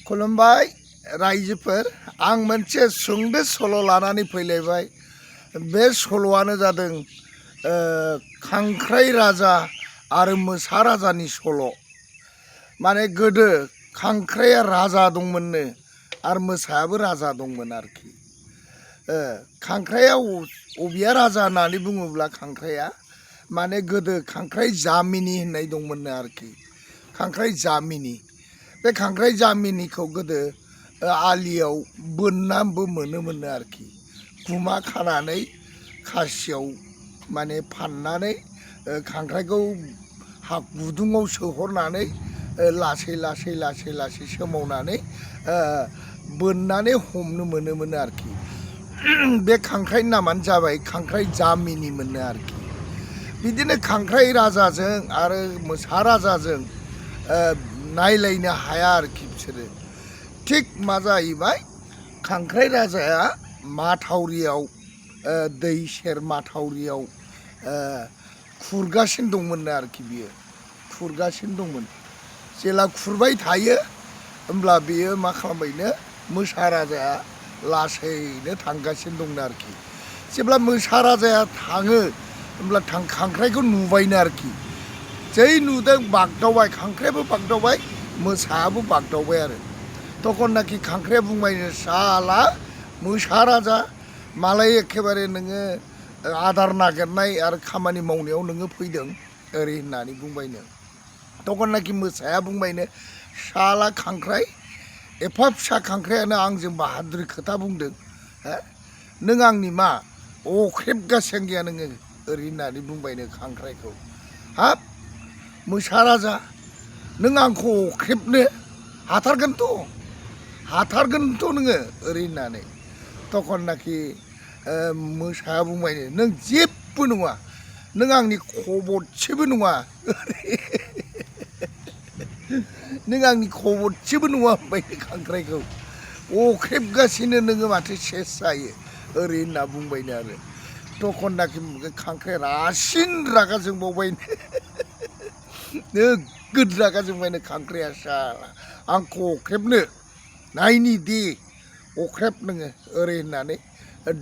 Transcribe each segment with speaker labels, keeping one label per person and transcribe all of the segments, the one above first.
Speaker 1: खुलुमबाय रायजोफोर आं मोनसे सुंद' सल' लानानै फैलायबाय। बे सल'आनो जादों खांख्राइ राजा आरो मोसा राजानि सल'। माने गोदो खांख्राइया राजा दंमोननो आरो मोसायाबो राजा दंमोन आरोखि। खांख्राइया अबेया राजा होननानै बुङोब्ला खांख्राइया माने गोदो खांख्राइ जामिनि होननाय दंमोननो आरोखि। खांख्राइ जामिनि बे खांख्राइ जामिनिखौ गोदो आलियाव बोननाबो मोनोमोननो आरोखि। गुमा खानानै खासियाव माने फाननानै खांख्राइखौ गुदुङाव सोहरनानै लासै लासै लासै लासै सोमावनानै बोननानै हमनो मोनोमोन आरोखि। बे खांख्राइनि नामानो जाबाय खांख्राइ जामिनिमोननो आरोखि। बिदिनो खांख्राइ राजाजों आरो मोसा राजाजों नायलायनो हाया आरोखि बिसोरो। थिग मा जाहैबाय, खांख्राइ राजाया माथावरियाव दै सेर माथावरियाव खुरगासिनो दंमोननो आरोखि। बियो खुरगासिनो दंमोन। जेला खुरबाय थायो होमब्ला बियो मा खालामबायनो, मोसा राजाया लासैनो थांगासिनो दंनो आरोखि। जेब्ला मोसा राजाया थाङो होमब्ला खांख्राइखौ नुबायनो आरोखि। जै नुदों बागदावबाय, खांख्राइयाबो बागदावबाय, मोसायाबो बागदावबाय आरो। तखननाखि खांख्राइया बुंबायनो, साला मोसा राजा, मालाय एखेबारे नोङो आदार नागिरनाय आरो खामानि मावनायाव नोङो फैदों ओरै होननानै बुंबायनो। तखननाखि मोसाया बुंबायनो, साला खांख्राइ, एफा फिसा खांख्राइयानो आंजों बाहादुरि खोथा बुंदों। नों आंनि मा अख्रेब गासें गैया नोङो ओरै होननानै बुंबायनो खांख्राइखौ। हाब मोसा राजा, नों आंखौ अख्रेबनो हाथारगोनथ' नोङो ओरै होननानै। तखननाखि मोसाया बुंबायनो, नों जेबो नङा, नों आंनि खबदसेबो नङा, नों आंनि खबदसेबो नङा होनबायनो खांख्राइखौ। अख्रेबगासिनो नोङो माथो सेस जायो ओरै होनना बुंबायनो आरो। तखननाखि खांख्राइया रासिन रागा जोंबावबायनो। नोगोद रागा जोंबायनो खांख्राइया, साला आंखौ अख्रेबनो, नायनि दे अख्रेब नोङो ओरै होननानै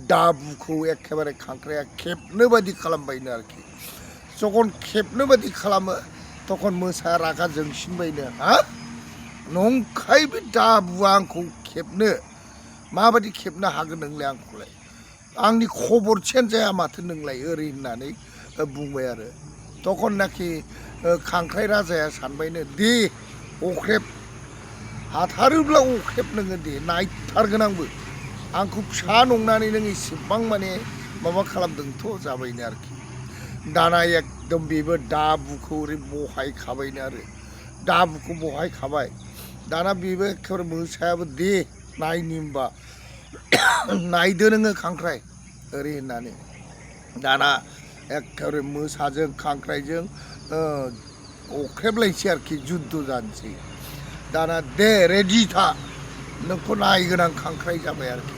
Speaker 1: दाबुखौ एखेबारे खांख्राइया खेबनो बायदि खालामबायनो आरोखि। जखन खेबनो बायदि खालामो तखन मोसाया रागा जोंसिनबायनो। नंखाय बे दाबुआ आंखौ खेबनो, माबायदि खेबनो हागोन नोंलाय आंखौलाय, आंनि खबरसेयानो जाया माथो नोंलाय ओरै होननानै बुंबाय आरो। तखननाखि खांख्राइ राजाया सानबायनो, दे अख्रेब, हाथारोब्ला अख्रेब नोङो दे, नायथारगोन आंबो, आंखौ फिसा नंनानै नों इसेबां माने माबा खालामदोंथ' जाबायनो आरोखि। दाना एकदम बेबो दाबुखौ ओरै बहायखाबायनो आरो। दाबुखौ बहायखाबाय। दाना बेबो एखेबारे मोसायाबो, दे नायनि होमबा, नायदो नोङो खांख्राइ ओरै होननानै। दाना एखेबारे मोसाजों खांख्राइजों अख्रेबलायनोसै आरोखि, जुद्ध जानोसै। दाना दे रेडि था, नोंखौ नायगोन आं खांख्राइ जाबाय आरोखि।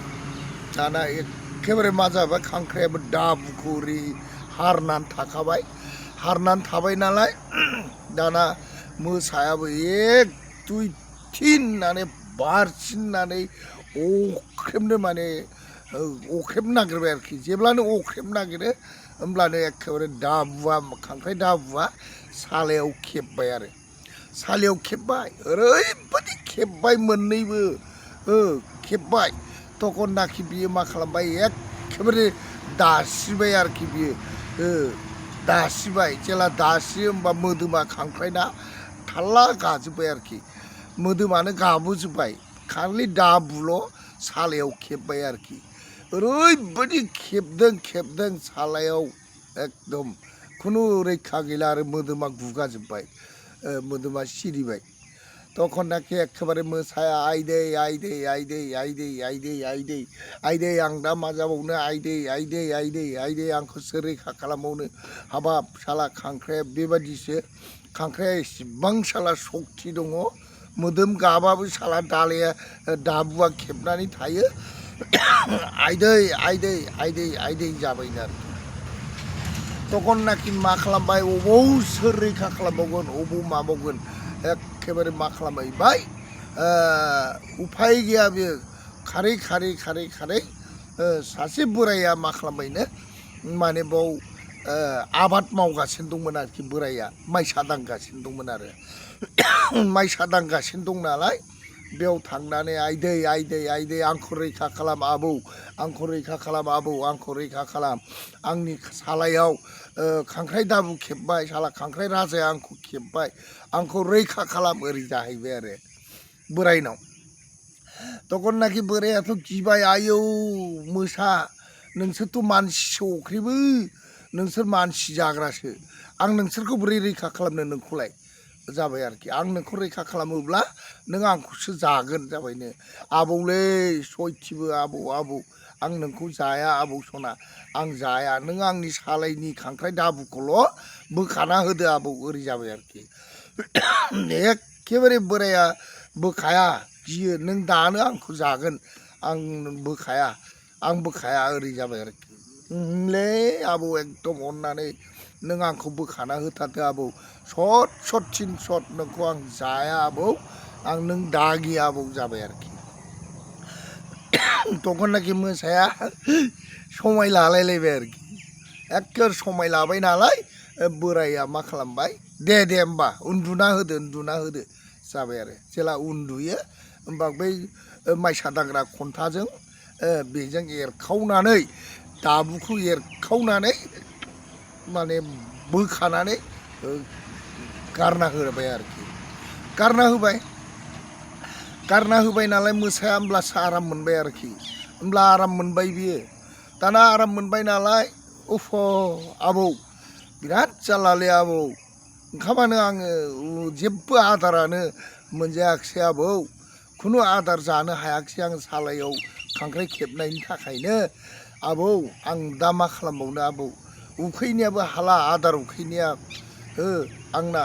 Speaker 1: दाना एखेबारे मा जाबाय, खांख्राइयाबो दाबुखौ ओरै हारनानै थाखाबाय। हारनानै थाबाय नालाय दाना मोसायाबो एक दुइ थिन होननानै बारसिननानै अख्रेबनो माने अख्रेबनो नागिरबाय आरोखि। जेब्लानो अख्रेबनो नागिरो होमब्लानो एखेबारे दाबुआ, खांख्राइ दाबुआ सालायाव खेबबाय आरो। सालायाव खेबबाय, ओरैबायदि खेबबाय मोननैबो खेबबाय। तखननाखि बियो मा खालामबाय, एखेबारे दासिबाय आरोखि बियो। दासिबाय, जेला दासियो होमबा मोदोमा खांख्राइना थाल्ला गाजोब्बाय आरोखि। मोदोमानो गाबोजोब्बाय, खालि दाबुल' सालायाव खेबबाय आरोखि। ओरैबायदि खेबदों सालायाव, एकदम खुनु रैखा गैला आरो मोदोमा गुगाजोब्बाय, मोदोमा सिरिबाय। तखननाखि एखेबारे मोसाया, आइदै आइदै आइदै आइदै आइदै आइदै आइदै, आं दा मा जाबावनो, आइदै आंखौ सोर रैखा खालामबावनो। हाबाब साला खांख्राइया बेबादिसो, खांख्राइया इसिबां साला सक्ति दङ, मोदोम गाबाबो साला दाबुआ खेबनानै थायो। आइदै जाबायनो आरोखि। तखननाखि मा खालामबाय, अबाव सोर रैखा खालामबावगोन, अबाव माबावगोन, एखेबारे मा खालामहैबाय, उफाय गैया बेयो खारै खारै खारै खारै सासे बोराया मा खालामबायनो माने बाव आबाद मावगासिनो दंमोन आरोखि बोराया माइसा दांगासिनो दंमोन आरो माइसा दांगासिनो दं नालाय बेयाव थांनानै आइदै आइदै आइदै आंखौ रैखा खालाम आबौ आंखौ रैखा खालाम आबौ आंखौ रैखा खालाम आंनि सालायाव खांख्राइ दाबु खेबबाय साला खांख्राइ राजाया आंखौ खेबबाय आंखौ रैखा खालाम ओरै जाहैबाय आरो बोरायनाव तखननाखि बोरायाथ' गिबाय आयौ मोसा नोंसोरथ' मानसिसो अख्रिबो नोंसोर मानसि जाग्रासो आं नोंसोरखौ बोरै रैखा खालामनो नोंखौलाय जाबाय आरोखि आं नोंखौ रैखा खालामोब्ला नों आंखौसो जागोन जाबायनो आबौलै सयथिबो आबौ आबौ आं नोंखौ जाया आबौ सना आं जाया नों आंनि सालायनि खांख्राइ दाबुखौल' बोखाना होदो आबौ ओरै जाबाय आरोखि एखेबारे बोराया बोखाया गियो नों दानो आंखौ जागोन आं बोखाया ओरै जाबाय आरोखि लै आबौ एकदम अननानै नों आंखौ बोखाना होथारदो आबौ सट सट थिन सट नोंखौ आं जाया आबौ आं नों दागि आबौ जाबाय आरोखि तखननाखि मोसाया समाय लालायलायबाय आरोखि एखे समाय लाबाय नालाय बोराया मा खालामबाय दे होमबा उन्दुना होदो जाबाय आरो जेला उन्दुयो होमबा बै माइसा दांग्रा खन्थाजों बेजों एरखावनानै दाबुखौ एरखावनानै माने बोखानानै गारना होबाय आरोखि गारना होबाय नालाय मोसाया होमब्लासो आराम मोनबाय आरोखि होमब्ला आराम मोनबाय बियो दाना आराम मोनबाय नालाय उफ आबौ बिराद जारलालै आबौ ओंखामानो आङो जेबो आदारानो मोनजायाखिसै आबौ खुनु आदार जानो हायाखिसै आं सालायाव खांख्राइ खेबनायनि थाखायनो आबौ आं दा मा खालामबावनो आबौ उखैनायाबो हाला आदार उखैनाया आंना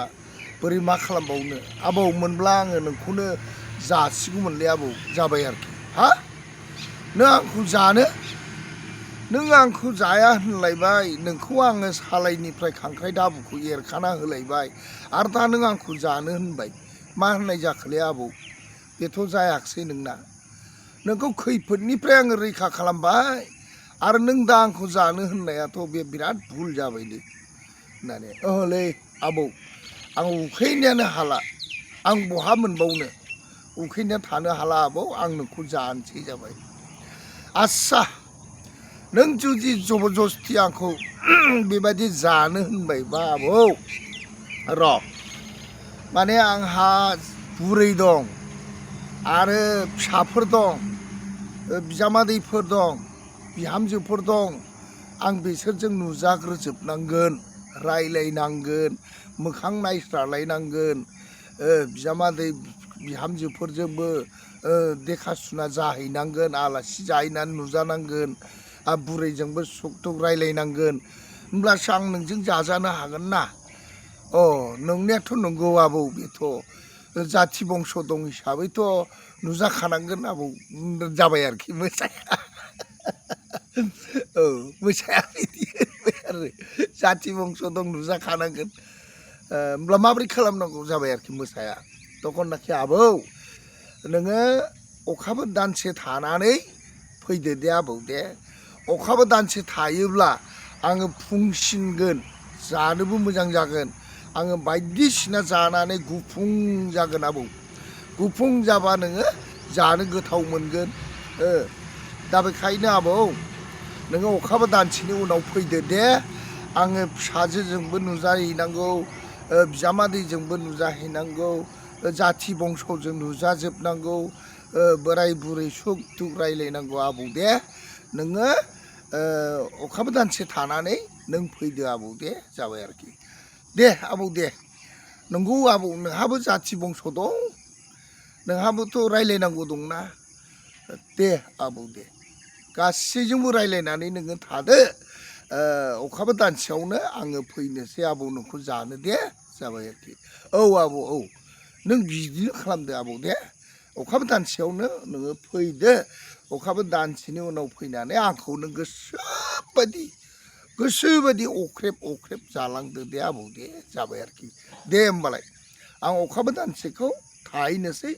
Speaker 1: बोरै मा खालामबावनो आबौ मोनब्ला आङो नोंखौनो जासिगौमोनलै आबौ जाबाय आरोखि हा नों आंखौ जाया होनलायबाय नोंखौ आङो सालायनिफ्राय खांख्राइ दाबुखौ एरखाना होलायबाय आरो दा नों आंखौ जानो होनबाय मा होननाय जाखोलै आबौ बेथ' जायाखिसै नोंखौ खैफोदनिफ्राय आङो रैखा खालामबाय आरो नों दा आंखौ जानो होननायाथ' बे बिराद भुल जाबायलै होननानै ओहलै आबौ आं उखैनायानो हाला आं बहा मोनबावनो उखैनाया थानो हाला आबौ आं नोंखौ जानोसै जाबाय आस्सा नों जुदि जबरदस्ति आंखौ बेबायदि जानो होनबायबा आबौ र' माने आंहा बुरै दं आरो फिसाफोर दं बिजामादैफोर दं बिहामजोफोर दं आं बिसोरजों नुजाग्रोजोबनांगोन रायलायनांगोन मोखां नायस्रालायनांगोन बिजामादै बिहामजोफोरजोंबो देखा सुना जाहैनांगोन आलासि जाहैनानै नुजानांगोन बुरैजोंबो सुख दुख रायलायनांगोन होमब्लासो आं नोंजों जाजानो हागोन ना नोंनियाथ' नंगौ आबौ बेथ' जाथि बंस' दं हिसाबैथ' नुजाखानांगोन आबौ जाबाय आरोखि मोसाया मोसाया बिदि होनबाय आरो जाथि बंस' दं नुजाखानांगोन होमब्ला माबोरै खालामनांगौ जाबाय आरोखि मोसाया तखननाखि आबौ नोङो अखाबो दानसे थानानै फैदो दे आबौ दे अखाबो दानसे थायोब्ला आङो फुंसिनगोन जानोबो मोजां जागोन आङो बायदिसिना जानानै गुफुं जागोन आबौ गुफुं जाबा नोङो जानो गोथाव मोनगोन दा बेखायनो आबौ नोङो अखाबो दानसेनि उनाव फैदो दे आङो फिसाजोजोंबो नुजाहैनांगौ बिजामादैजोंबो नुजाहैनांगौ जाथि बंस'जों नुजाजोबनांगौ बोराय बुरै सुख दुख रायलायनांगौ आबौ दे नोङो अखाबो दानसे थानानै नों फैदो आबौ दे जाबाय आरोखि दे आबौ दे नंगौ आबौ नोंहाबो जाथि बंस' दं नोंहाबोथ' रायलायनांगौ दंना दे आबौ दे गासैजोंबो रायलायनानै नोङो थादो अखाबो दानसेयावनो आङो फैनोसै आबौ नोंखौ जानो दे जाबाय आरोखि औ आबौ औ नों बिदिनो खालामदो आबौ दे अखाबो दानसेयावनो नोङो फैदो अखाबो दानसेनि उनाव फैनानै आंखौ नों गोसोबायदि अख्रेब जालांदो दे आबौ दे जाबाय आरोखि दे होमबालाय आं अखाबो दानसेखौ थाहैनोसै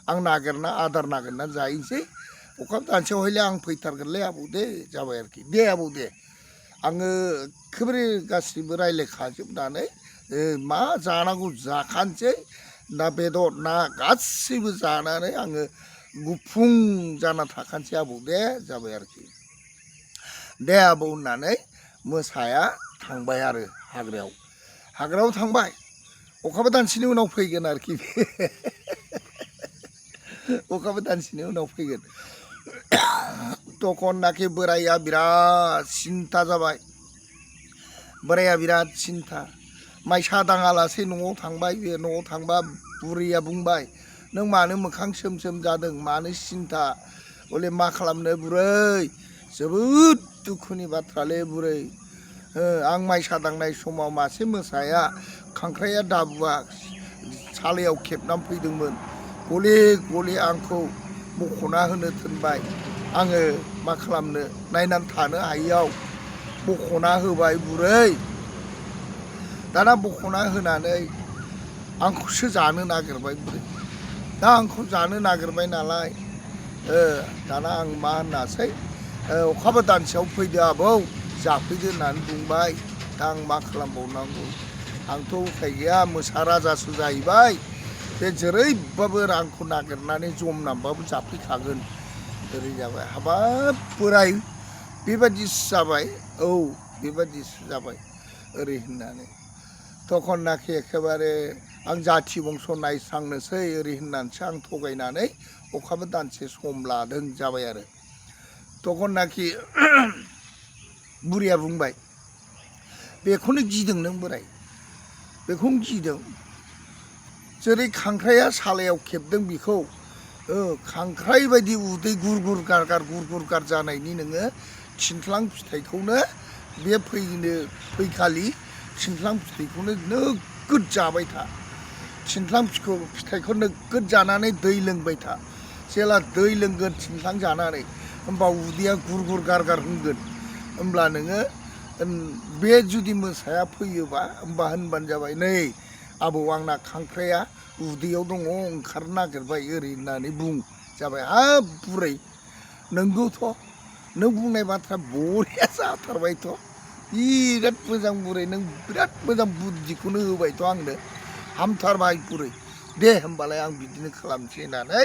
Speaker 1: आं नागिरना आदार नागिरना जाहैनोसै अखा दानसेयाव हयले आं फैथारगोनलै आबौ दे जाबाय आरोखि दे आबौ दे आङो एखेबारे गासिबो रायज्लायखाजोबनानै मा जानांगौ जाखानोसै ना बेदर ना गासैबो जानानै आङो गुफुं जाना थाखानोसै आबौ दे जाबाय आरोखि दे आबौ होननानै मोसाया थांबाय आरो हाग्रायाव थांबाय अखाबो दानसेनि उनाव फैगोन आरोखि अखाबो दानसेनि उनाव फैगोन तखननाखि बोराइया बिराद सिन्था जाबाय बोराइया बिराद सिन्था माइसा दाङालासे न'आव थांबाय बे न'आव थांबा बुरैया बुंबाय नों मानो मोखां सोम सोम जादों मानो सिन्था बले मा खालामनो बुरै जोबोद दुखुनि बाथ्रालै बुरै आं माइसा दांनाय समाव मासे मोसाया खांख्राइया दाबुआ सालायाव खेबनानै फैदोंमोन गले गले आंखौ बख'ना होनो थिनबाय आङो मा खालामनो नायनानै थानो हायियाव बख'ना होबाय बुरै दाना बख'ना होनानै आंखौसो जानो नागिरबाय बुरै दा आंखौ जानो नागिरबाय नालाय दाना आं मा होनासै अखाबो दानसेयाव फैदो आबौ जाफैदो होननानै बुंबाय दा आं मा खालामबावनांगौ आंथ' उफाय गैया मोसा राजासो जाहैबाय बे जेरैबाबो आंखौ नागिरनानै जमनानैबाबो जाफैखागोन ओरै जाबाय हाबाब बोराय बेबादिसो जाबाय औ बेबादिसो जाबाय ओरै होननानै तखननाखि एखेबारे आं जाथि बंस' नायस्रांनोसै ओरै होननानैसो आं थगायनानै अखाबो दानसे सम लादों जाबाय आरो तखननाखि बुरैया बुंबाय बेखौनो गिदों नों बोराय बेखौनो गिदों जेरै खांख्राइया सालायाव खेबदों बेखौ खांख्राइ बायदि उदै गुर गुर गार जानायनि नोङो थिनथ्लां फिथाइखौनो बे फैखालि थिनथ्लां फिथाइखौनो नोगोद जाबाय था थिनथ्लां फिथाइखौ नोगोद जानानै दै लोंबाय था जेला दै लोंगोन थिनथ्लां जानानै होमबा उदैया गुर गुर गार होनगोन होमब्ला नोङो बे जुदि मोसाया फैयोबा होमबा होनबानो जाबाय नै आबौ आंना खांख्राइया उदैयाव दङ ओंखारनो नागिरबाय ओरै होननानै बुं जाबाय हाब बुरै नोंगौथ' नों बुंनाय बाथ्रा बरिया जाथारबायथ' बिराद मोजां बुरै नों बिराद मोजां बुद्धिखौनो होबायथ' आंनो हामथारबाय बुरै दे होमबालाय आं बिदिनो खालामसै होननानै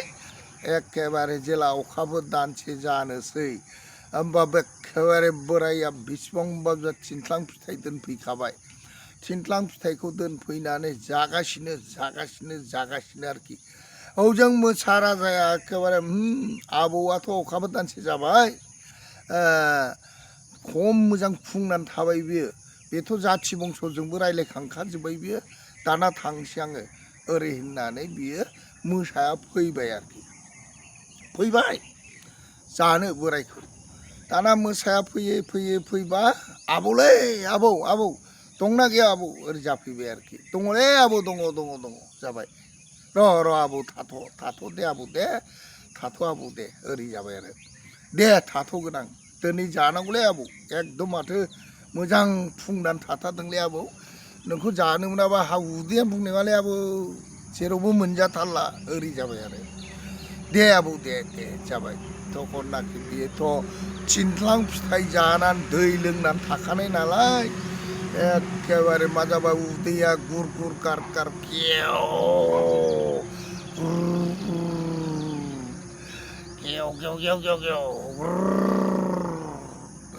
Speaker 1: एखेबारे जेला अखाबो दानसे जानोसै होमबा एखेबारे बोराइया बेसेबांबा थिनथ्लां फिथाइ दोनफैखाबाय थिनथ्लां फिथाइखौ दोनफैनानै जागासिनो आरोखि हजों मोसा राजाया एखेबारे आबौआथ' अखाबो दानसे जाबाय खम मोजां फुंनानै थाबाय बेथ' जाथि बंस'जोंबो रायज्लायखांखाजोब्बाय बियो दाना थांसै आङो ओरै होननानै बियो मोसाया फैबाय आरोखि फैबाय जानो बोरायखौ दाना मोसाया फैबा आबौलै आबौ दंना गैया आबौ ओरै जाफैबाय आरोखि दङलै आबौ दङ जाबाय र' आबौ थाथ' दे आबौ दे थाथ' आबौ दे ओरै जाबाय आरो दे थाथ'गोन आं दिनै जानांगौलै आबौ एकदम माथो मोजां फुंनानै थाथारदोंलै आबौ नोंखौ जानो मोनाबा हा उदैया बुंनाय मालाय आबौ जेरावबो मोनजाथारला ओरै जाबाय आरो दे आबौ दे जाबाय तखननाखि बेथ' थिनथ्लां फिथाइ जानानै दै लोंनानै थाखानाय नालाय एखेबारे मा जाबाय उदैया गुर गुर गार गेव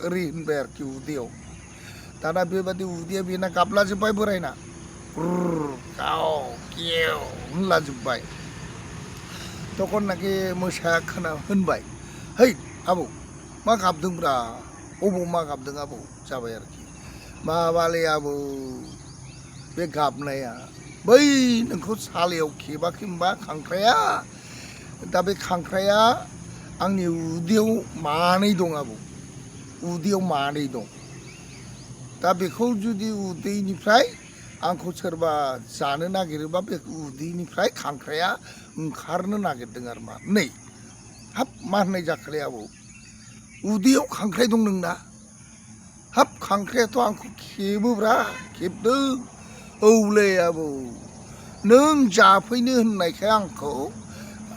Speaker 1: ओरै होनबाय आरोखि उदैयाव दाना बेबादि उदैया बेना गाबलाजोब्बाय बोरायना गाव गेव होनलाजोब्बाय तखननाखि मोसाया होनबाय है आबौ मा गाबदोंब्रा अबाव मा गाबदों आबौ जाबाय आरोखि माबालै आबौ बे गाबनाया बै नोंखौ सालायाव खेबाखै होनबा खांख्राइया दा बे खांख्राइया आंनि उदैयाव मानै दं आबौ उदैयाव मानै दं दा बेखौ जुदि उदैनिफ्राय आंखौ सोरबा जानो नागिरोबा बे उदैनिफ्राय खांख्राइया ओंखारनो नागिरदों आरो मा नै हाब मा होननाय जाखोलै आबौ उदैयाव खांख्राइ दं नोंना हाब खांख्राइयाथ' आंखौ खेबोब्रा खेबदों औलै आबौ नों जाफैनो होननायखाय आंखौ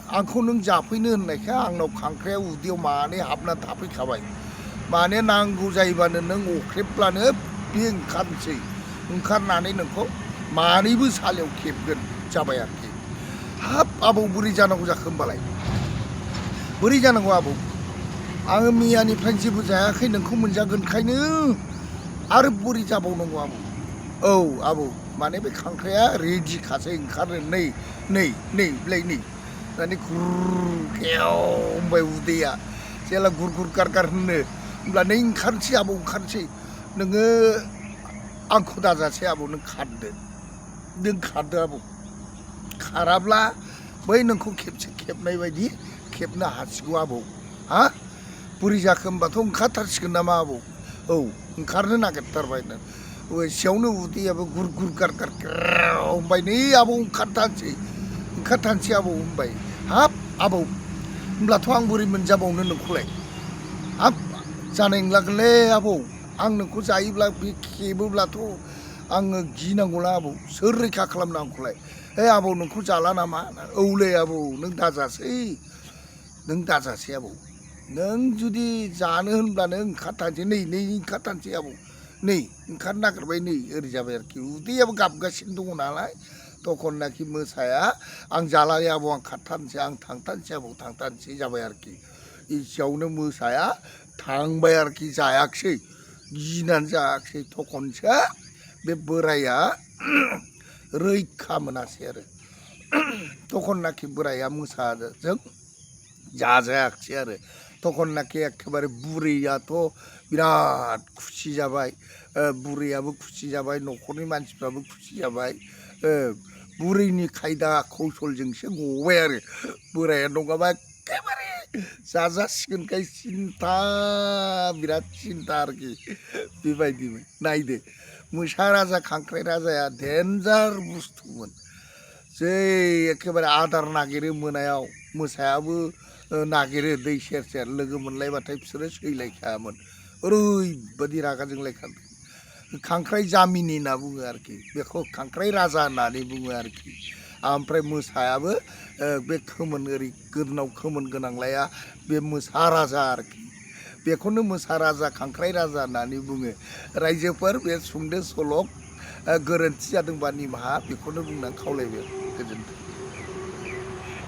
Speaker 1: आंखौ नों जाफैनो होननायखाय आंनाव खांख्राया उदैयाव मानै हाबना थाफैखाबाय माने नांगौ जायोबानो नों अख्रेबब्लानो बे ओंखारनोसै ओंखारनानै नोंखौ मानैबो सालायाव खेबगोन जाबाय आरोखि हाब आबौ बोरै जानांगौ जाखो होमबालाय बोरै जानांगौ आबौ आङो मैयानिफ्राय जेबो जायाखै नोंखौ मोनजागोनखायनो आरो बोरै जाबावनांगौ आबौ औ आबौ माने बे खांख्राया रेडिखासै ओंखारनो नै बिलाय नै दानि गुर खेव होनबाय उदैया जेला गुर गुर गार गार होनो होमब्ला नै ओंखारनोसै आबौ ओंखारनोसै नोङो आंखौ दाजासै आबौ नों खारदो आबौ खाराब्ला बै नोंखौ खेबसे खेबनाय बायदि खेबनो हासिगौ आबौ हा बोरै जाखो होमबाथ' ओंखारथारसिगोन नामा आबौ औ ओंखारनो नागिरथारबाय एसेयावनो उदैयाबो गुर गुर गार गार होनबाय नै आबौ ओंखारथारसै आबौ होनबाय हाब आबौ होमब्लाथ' आं बोरै मोनजाबावनो नोंखौलाय हाब जानाय नंलागोनलै आबौ आं नोंखौ जायोब्ला बे खेबोब्लाथ' आङो गिनांगौला आबौ सोर रैखा खालामनो आंखौलाय आबौ नोंखौ जाला नामा औलै आबौ नों दाजासै आबौ नों जुदि जानो होनब्लानो ओंखारथारसै नै ओंखारथारसै आबौ नै ओंखारनो नागिरबाय नै ओरै जाबाय आरोखि उदैयाबो गाबगासिनो दङ नालाय तखननाखि मोसाया आं जालालै आबौ आं खारथारनोसै आं थांथारनोसै आबौ थांथारनोसै जाबाय आरोखि एसेयावनो मोसाया थांबाय आरोखि जायाखिसै गिनानै जायाखिसै तखनसो बे बोराया रैखा मोनासै आरो तखननाखि बोराया मोसाजों जाजायाखिसै आरो तखननाखि एखेबारे बुरैयाथ' बिराद खुसि जाबाय बुरैयाबो खुसि जाबाय न'खरनि मानसिफ्राबो खुसि जाबाय बुरैनि खायदा कौशलजोंसो गबाय आरो बोराया नङाबा एखेबारे जाजासिगोनखाय बिराद सिन्था आरोखि बेबायदिमोन नायदो मोसा राजा खांख्राइ राजाया डेन्जार बुस्थुमोन जै एखेबारे आदार नागिरो मोनायाव मोसायाबो नागिरो दै सेर सेर लोगो मोनलायबाथाय बिसोरो सैलायखायामोन ओरैबायदि रागा जोंलायखादों खांख्राइ जामिनि होनना बुङो आरोखि बेखौ खांख्राइ राजा होननानै बुङो आरोखि ओमफ्राय मोसायाबो बे खोमोन ओरै गोदोनाव खोमोन गोनांलाया बे मोसा राजा आरोखि बेखौनो मोसा राजा खांख्राइ राजा होननानै बुङो रायजोफोर बे सुंद' सल' गोरोन्थि जादोंबा निमाहा बेखौनो बुंनानै खावलायबाय गोजोन्थों।